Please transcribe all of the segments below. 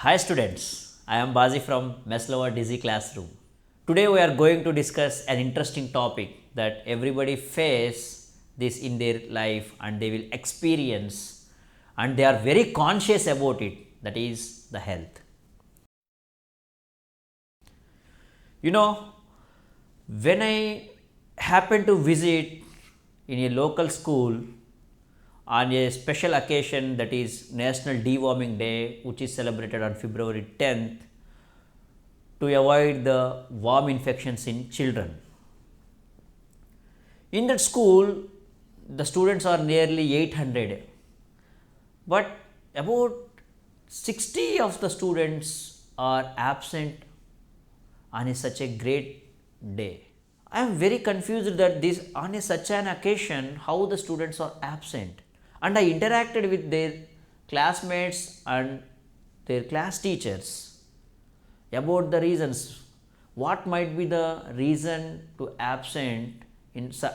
Hi students, I am Bazi from Meslower Dizzy Classroom. Today we are going to discuss an interesting topic that everybody face this in their life and they will experience and they are very conscious about it, that is the health. You know, when I happen to visit in a local school on a special occasion, that is National Deworming Day, which is celebrated on February 10th, to avoid the worm infections in children. In that school, the students are nearly 800, but about 60 of the students are absent on such a great day. I am very confused that this on such an occasion how the students are absent, and I interacted with their classmates and their class teachers about the reasons. What might be the reason to absent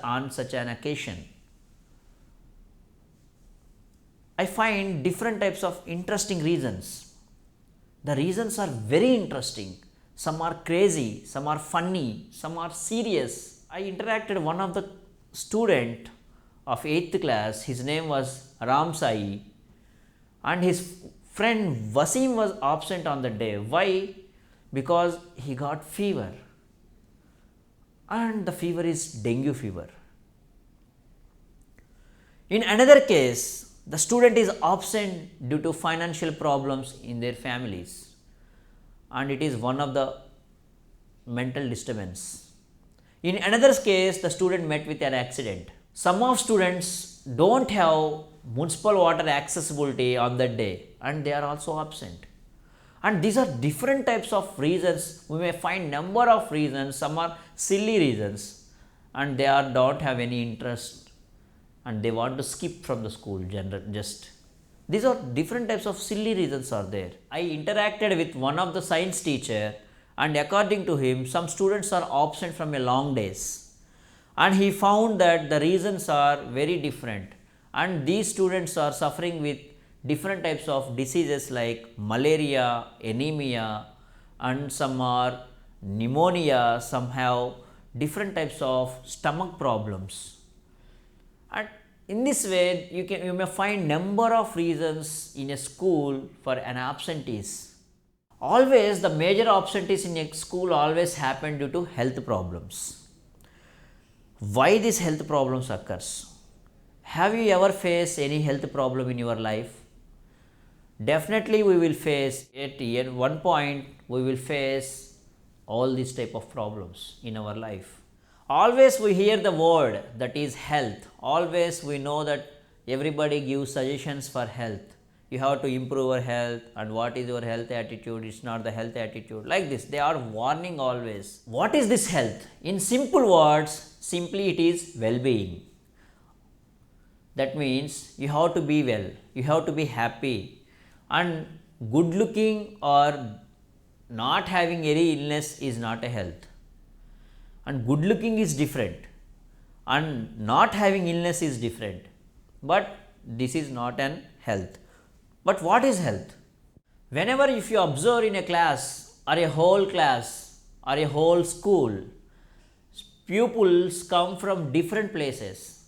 on such an occasion? I find different types of interesting reasons. The reasons are very interesting. Some are crazy, some are funny, some are serious. I interacted one of the student of 8th class. His name was Ram Sai, and his friend Wasim was absent on the day. Why? Because he got fever, and the fever is dengue fever. In another case, the student is absent due to financial problems in their families, and it is one of the mental disturbance. In another case, the student met with an accident. Some of students don't have municipal water accessibility on that day and they are also absent. And these are different types of reasons. We may find number of reasons. Some are silly reasons and they don't have any interest and they want to skip from the school. Just these are different types of silly reasons are there. I interacted with one of the science teacher, and according to him, some students are absent from a long days, and he found that the reasons are very different, and these students are suffering with different types of diseases like malaria, anemia, and some are pneumonia, some have different types of stomach problems. And in this way, you may find number of reasons in a school for an absentees. Always the major absentees in a school always happen due to health problems. Why these health problems occurs? Have you ever faced any health problem in your life? Definitely we will face at one point, we will face all these type of problems in our life. Always we hear the word that is health. Always we know that everybody gives suggestions for health. You have to improve your health, and what is your health attitude? It's not the health attitude. Like this, they are warning always. What is this health? In simple words, simply it is well-being. That means you have to be well, you have to be happy, and good looking or not having any illness is not a health. And good looking is different and not having illness is different, but this is not an health. But what is health? Whenever if you observe in a class or a whole class or a whole school, pupils come from different places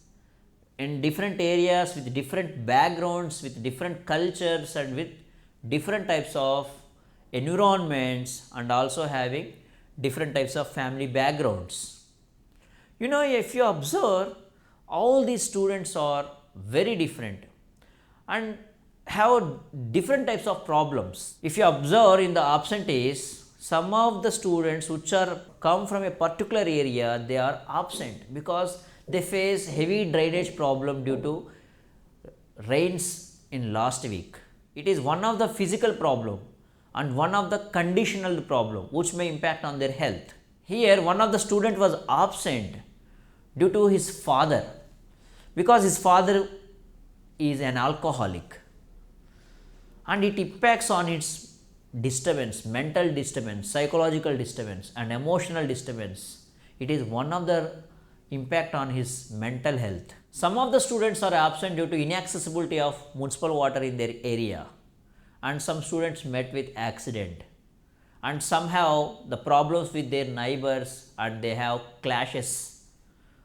in different areas with different backgrounds, with different cultures and with different types of environments, and also having different types of family backgrounds. You know, if you observe, all these students are very different and have different types of problems. If you observe in the absentees, some of the students which are come from a particular area, they are absent because they face heavy drainage problem due to rains in last week. It is one of the physical problem and one of the conditional problem which may impact on their health. Here one of the student was absent due to his father, because his father is an alcoholic, and it impacts on its disturbance, mental disturbance, psychological disturbance and emotional disturbance. It is one of the impact on his mental health. Some of the students are absent due to inaccessibility of municipal water in their area, and some students met with accident, and somehow the problems with their neighbors and they have clashes,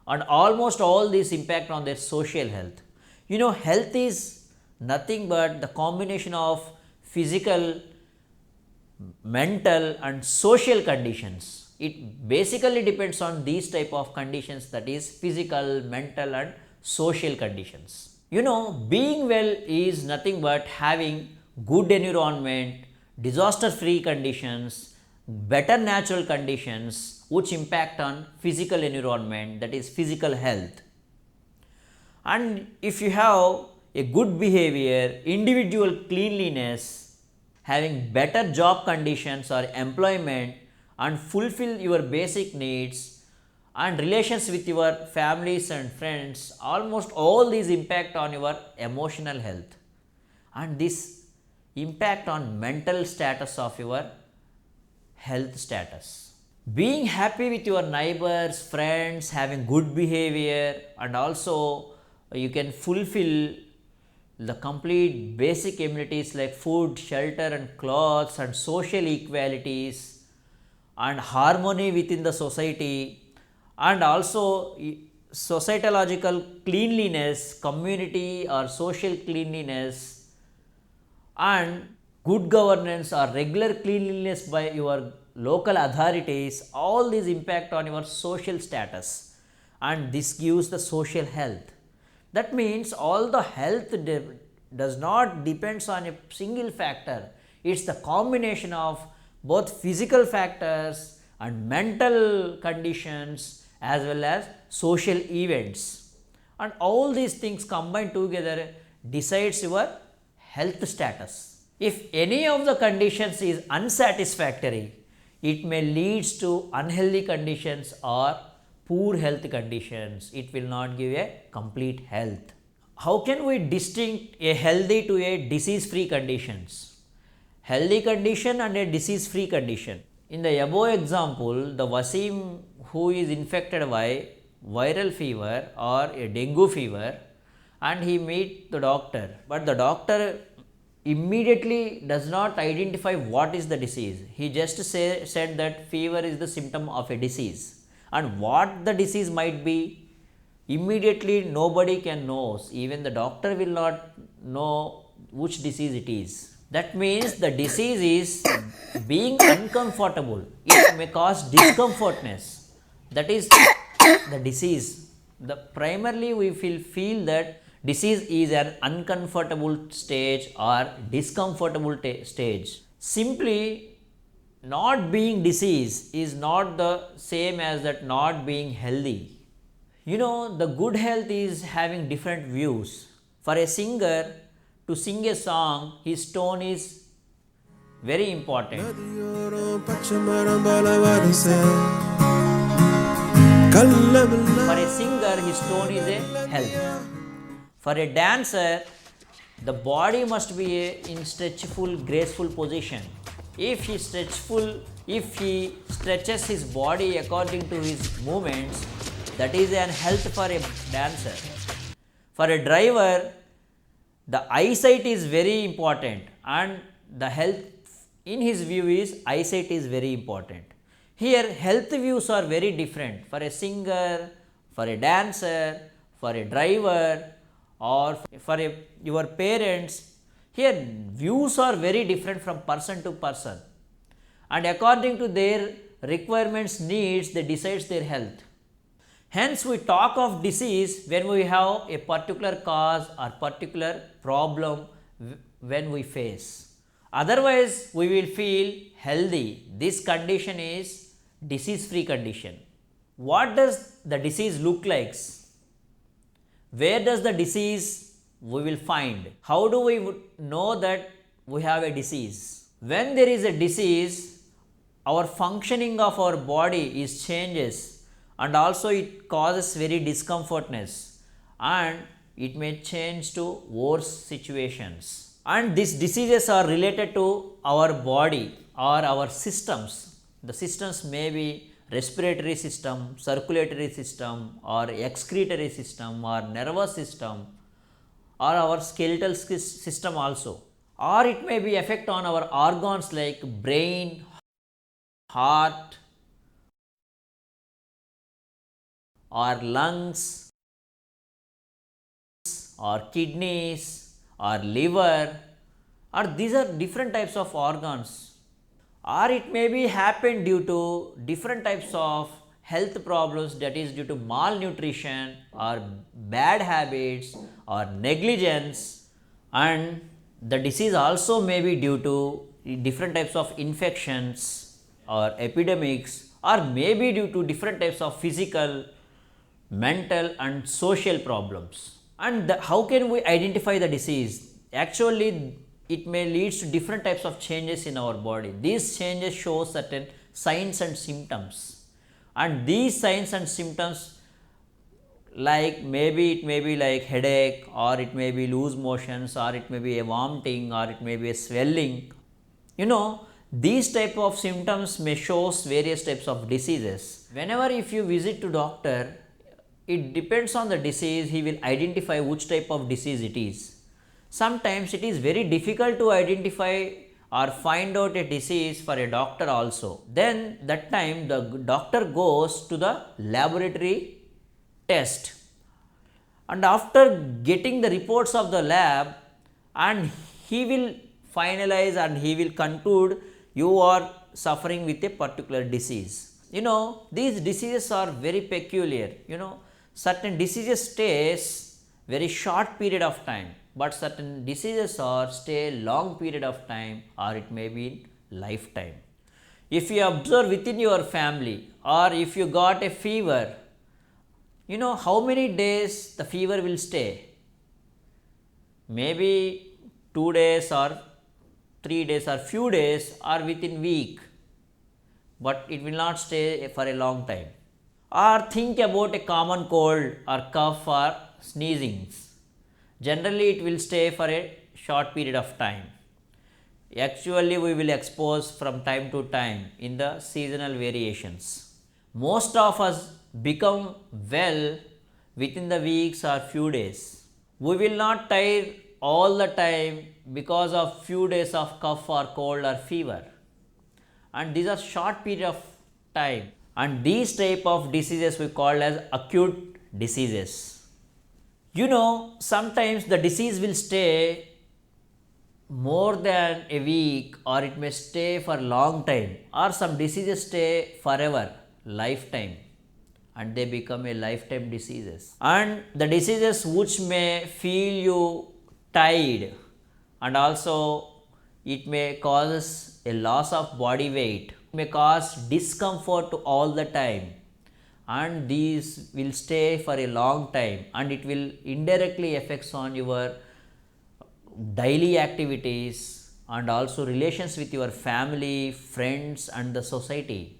and almost all these impact on their social health. Health is nothing but the combination of physical, mental and social conditions. It basically depends on these type of conditions, that is physical, mental and social conditions. Being well is nothing but having good environment, disaster free conditions, better natural conditions which impact on physical environment, that is physical health. And if you have a good behavior, individual cleanliness, having better job conditions or employment and fulfill your basic needs and relations with your families and friends, almost all these impact on your emotional health, and this impact on mental status of your health status. Being happy with your neighbors, friends, having good behavior, and also you can fulfill the complete basic amenities like food, shelter and clothes and social equalities and harmony within the society, and also sociological cleanliness, community or social cleanliness, and good governance or regular cleanliness by your local authorities. All these impact on your social status, and this gives the social health. That means all the health does not depends on a single factor. It's the combination of both physical factors and mental conditions as well as social events, and all these things combined together decides your health status. If any of the conditions is unsatisfactory, it may leads to unhealthy conditions or poor health conditions. It will not give a complete health. How can we distinct a healthy to a disease free conditions? Healthy condition and a disease free condition. In the above example, the Wasim who is infected by viral fever or a dengue fever, and he meet the doctor, but the doctor immediately does not identify what is the disease. He just said that fever is the symptom of a disease, and what the disease might be, immediately nobody can know. Even the doctor will not know which disease it is. That means the disease is being uncomfortable. It may cause discomfortness. That is the disease. The primarily we feel that disease is an uncomfortable stage or discomfortable stage. Simply not being disease is not the same as that not being healthy. The good health is having different views. For a singer to sing a song, his tone is very important. For a singer, his tone is a health. For a dancer, the body must be in stretchful, graceful position. If he stretches his body according to his movements, that is an health for a dancer. For a driver, the eyesight is very important, and the health in his view is eyesight is very important. Here health views are very different for a singer, for a dancer, for a driver, or for your parents. Here views are very different from person to person, and according to their requirements, needs, they decides their health. Hence we talk of disease when we have a particular cause or particular problem when we face. Otherwise we will feel healthy. This condition is disease free condition. What does the disease look like? Where does the disease we will find? How do we know that we have a disease? When there is a disease, our functioning of our body is changes, and also it causes very discomfortness, and it may change to worse situations. And these diseases are related to our body or our systems. The systems may be respiratory system, circulatory system, or excretory system, or nervous system, or our skeletal system also. or it may be effect on our organs like brain, heart, or lungs, or kidneys, or liver, or these are different types of organs, or it may be happen due to different types of health problems, that is due to malnutrition or bad habits or negligence. And the disease also may be due to different types of infections or epidemics, or maybe due to different types of physical, mental and social problems. And how can we identify the disease? Actually, it may lead to different types of changes in our body. These changes show certain signs and symptoms, and these signs and symptoms, like maybe it may be like headache, or it may be loose motions, or it may be a vomiting, or it may be a swelling. These type of symptoms may show various types of diseases. Whenever if you visit to doctor, it depends on the disease, he will identify which type of disease it is. Sometimes it is very difficult to identify or find out a disease for a doctor also. Then that time the doctor goes to the laboratory test, and after getting the reports of the lab, and he will finalize and he will conclude you are suffering with a particular disease. These diseases are very peculiar. Certain diseases stays very short period of time, but certain diseases are stay long period of time, or it may be lifetime. If you observe within your family, or if you got a fever, how many days the fever will stay? Maybe 2 days or 3 days or few days, or within week, but it will not stay for a long time. Or think about a common cold or cough or sneezings. Generally it will stay for a short period of time. Actually we will expose from time to time in the seasonal variations. Most of us become well within the weeks or few days. We will not tire all the time because of few days of cough or cold or fever, and these are short period of time, and these type of diseases we call as acute diseases. Sometimes the disease will stay more than a week, or it may stay for long time, or some diseases stay forever, lifetime, and they become a lifetime diseases. And the diseases which may feel you tired, and also it may cause a loss of body weight, may cause discomfort all the time, and these will stay for a long time, and it will indirectly affects on your daily activities and also relations with your family, friends and the society.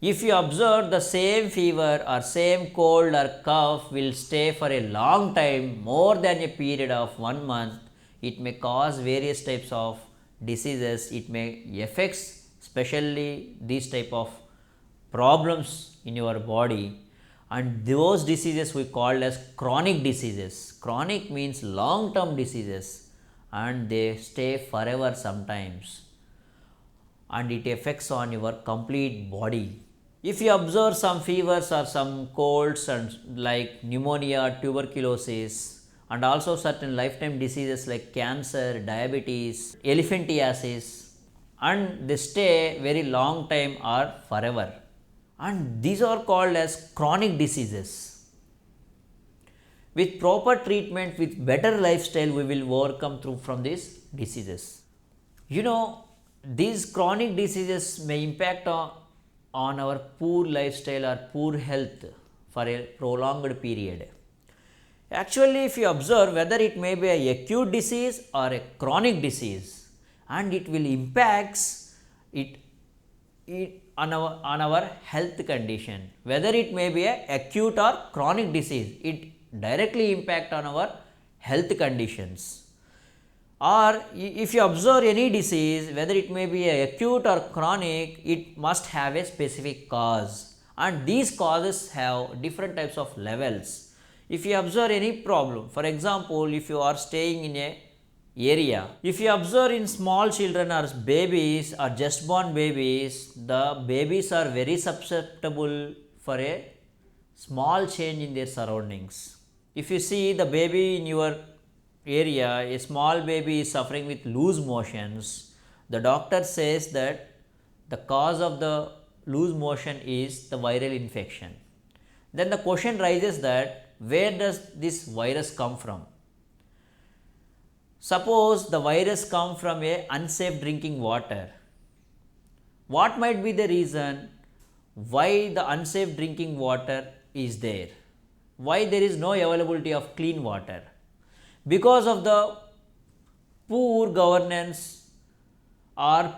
If you observe, the same fever or same cold or cough will stay for a long time, more than a period of 1 month. It may cause various types of diseases. It may affects especially these type of problems in your body, and those diseases we call as chronic diseases. Chronic means long term diseases, and they stay forever sometimes, and it affects on your complete body. If you observe some fevers or some colds and like pneumonia, tuberculosis, and also certain lifetime diseases like cancer, diabetes, elephantiasis, and they stay very long time or forever, and these are called as chronic diseases. With proper treatment, with better lifestyle, we will overcome through from these diseases. These chronic diseases may impact on our poor lifestyle or poor health for a prolonged period. Actually, if you observe, whether it may be a acute disease or a chronic disease, and it will impacts it on our health condition. Whether it may be a acute or chronic disease, it directly impact on our health conditions. Or if you observe any disease, whether it may be a acute or chronic, it must have a specific cause, and these causes have different types of levels. If you observe any problem, for example, if you are staying in a area. If you observe in small children or babies or just born babies, the babies are very susceptible for a small change in their surroundings. If you see the baby in your area, a small baby is suffering with loose motions, the doctor says that the cause of the loose motion is the viral infection. Then the question rises that where does this virus come from? Suppose the virus come from a unsafe drinking water. What might be the reason why the unsafe drinking water is there? Why there is no availability of clean water? Because of the poor governance or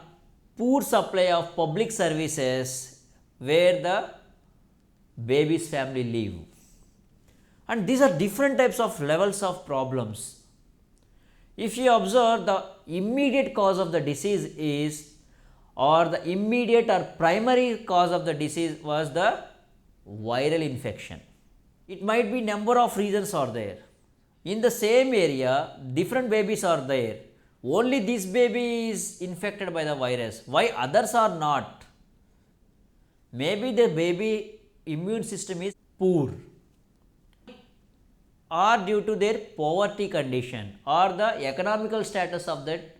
poor supply of public services where the baby's family live. And these are different types of levels of problems. If you observe, the immediate cause of the disease is, or the immediate or primary cause of the disease was the viral infection. It might be number of reasons are there. In the same area, different babies are there. Only this baby is infected by the virus. Why others are not? Maybe the baby immune system is poor, or due to their poverty condition or the economical status of that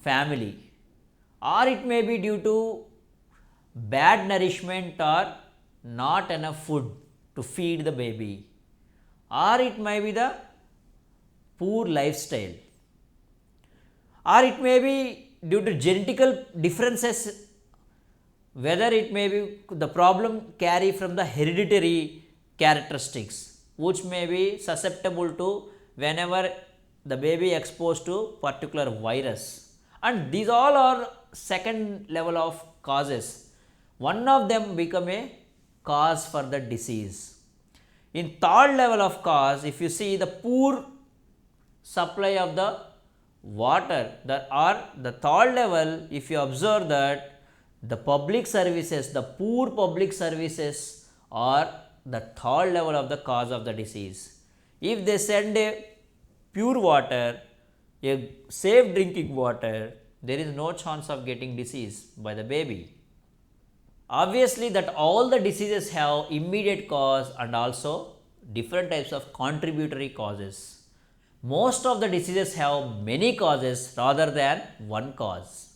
family, or it may be due to bad nourishment or not enough food to feed the baby, or it may be the poor lifestyle, or it may be due to genetical differences, whether it may be the problem carry from the hereditary characteristics which may be susceptible to whenever the baby exposed to particular virus, and these all are second level of causes. One of them become a cause for the disease. In third level of cause, if you see the poor supply of the water, the third level, if you observe that the public services, the poor public services are the third level of the cause of the disease. If they send a pure water, a safe drinking water, there is no chance of getting disease by the baby. Obviously, that all the diseases have immediate cause and also different types of contributory causes. Most of the diseases have many causes rather than one cause.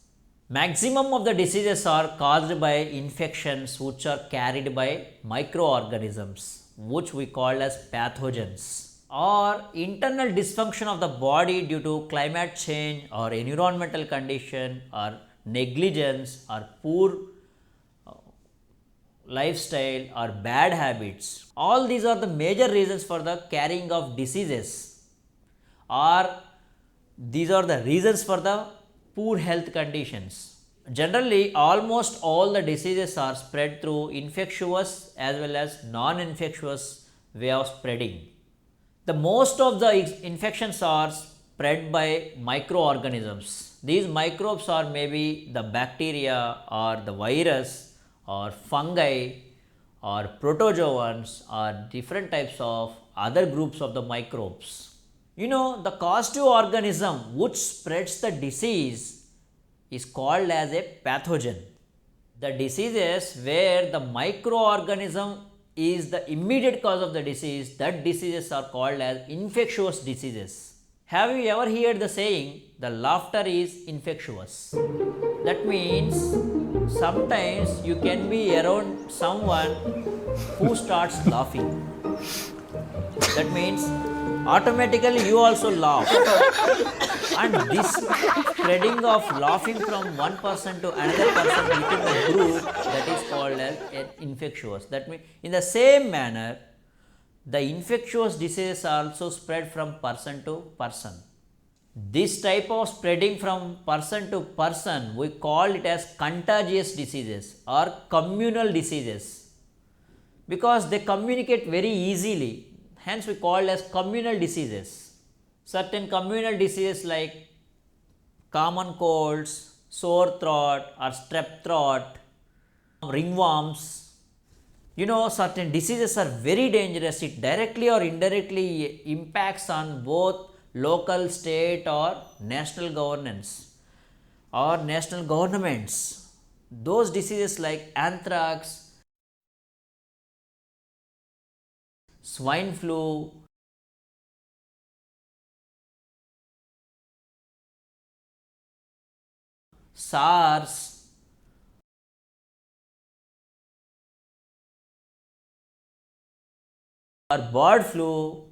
Maximum of the diseases are caused by infections which are carried by microorganisms, which we call as pathogens, or internal dysfunction of the body due to climate change or environmental condition or negligence or poor lifestyle or bad habits. All these are the major reasons for the carrying of diseases, or these are the reasons for the poor health conditions. Generally, almost all the diseases are spread through infectious as well as non-infectious way of spreading. The most of the infections are spread by microorganisms. These microbes are maybe the bacteria or the virus or fungi or protozoans or different types of other groups of the microbes. You know, the causative organism which spreads the disease is called as a pathogen. The diseases where the microorganism is the immediate cause of the disease, that diseases are called as infectious diseases. Have you ever heard the saying, the laughter is infectious? That means sometimes you can be around someone who starts laughing. That means automatically you also laugh. And this spreading of laughing from one person to another person within the group, that is called as an infectious. That means in the same manner, the infectious diseases are also spread from person to person. This type of spreading from person to person, we call it as contagious diseases or communal diseases, because they communicate very easily. Hence, we call as communal diseases. Certain communal diseases like common colds, sore throat or strep throat, ringworms. You know, certain diseases are very dangerous. It directly or indirectly impacts on both local, state, or national governance or national governments. Those diseases like anthrax, swine flu, SARS, or bird flu,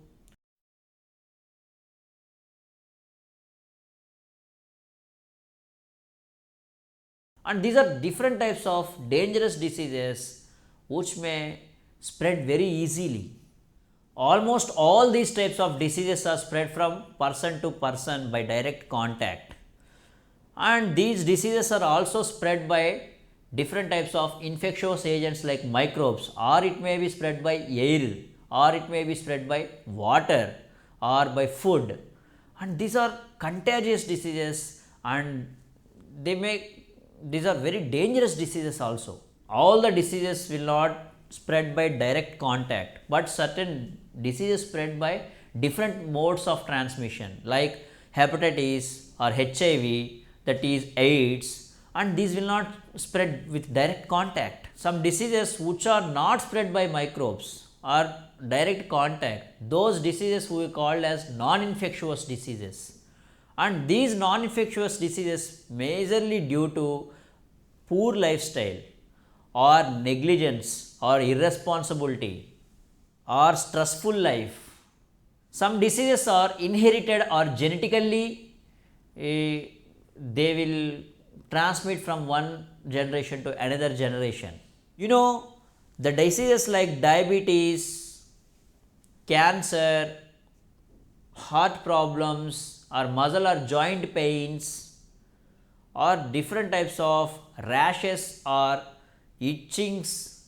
and these are different types of dangerous diseases which may spread very easily. Almost all these types of diseases are spread from person to person by direct contact, and these diseases are also spread by different types of infectious agents like microbes, or it may be spread by air, or it may be spread by water or by food, and these are contagious diseases, and they may these are very dangerous diseases also. All the diseases will not spread by direct contact, but certain diseases spread by different modes of transmission like hepatitis or HIV, that is AIDS, and these will not spread with direct contact. Some diseases which are not spread by microbes or direct contact, those diseases we called as non-infectious diseases, and these non-infectious diseases majorly due to poor lifestyle or negligence or irresponsibility or stressful life. Some diseases are inherited or genetically they will transmit from one generation to another generation. The diseases like diabetes, cancer, heart problems, or muscle or joint pains, or different types of rashes or itchings,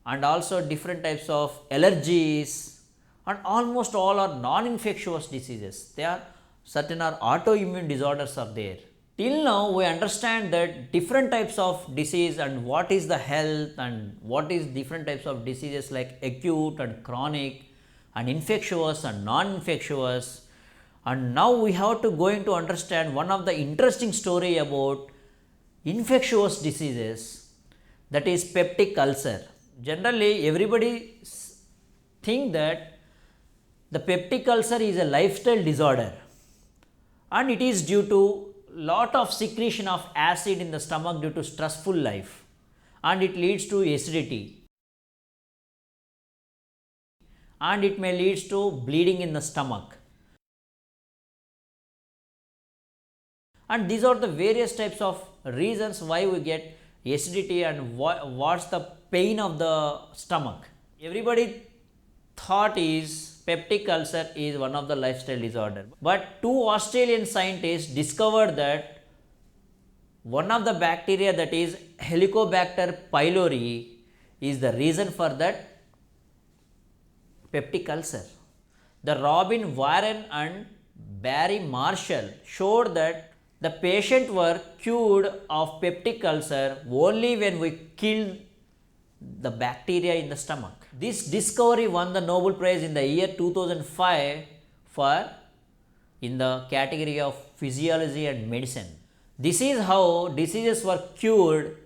and also different types of allergies, and almost all are non-infectious diseases. They are certain are autoimmune disorders are there. Till now we understand that different types of disease and what is the health and what is different types of diseases like acute and chronic and infectious and non-infectious, and now we have to going to understand one of the interesting story about infectious diseases, that is peptic ulcer. Generally everybody think that the peptic ulcer is a lifestyle disorder, and it is due to lot of secretion of acid in the stomach due to stressful life, and it leads to acidity, and it may leads to bleeding in the stomach, and these are the various types of reasons why we get acidity and what's the pain of the stomach. Everybody thought is peptic ulcer is one of the lifestyle disorder, but two Australian scientists discovered that one of the bacteria, that is Helicobacter pylori, is the reason for that peptic ulcer. The Robin Warren and Barry Marshall showed that the patient were cured of peptic ulcer only when we killed the bacteria in the stomach. This discovery won the Nobel Prize in the year 2005 for in the category of physiology and medicine. This is how diseases were cured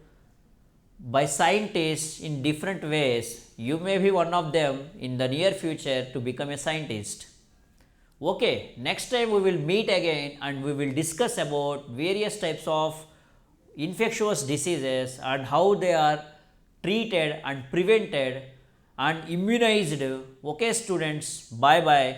by scientists in different ways. You may be one of them in the near future to become a scientist. Okay, next time we will meet again and we will discuss about various types of infectious diseases and how they are treated and prevented and immunized. Okay students, bye bye.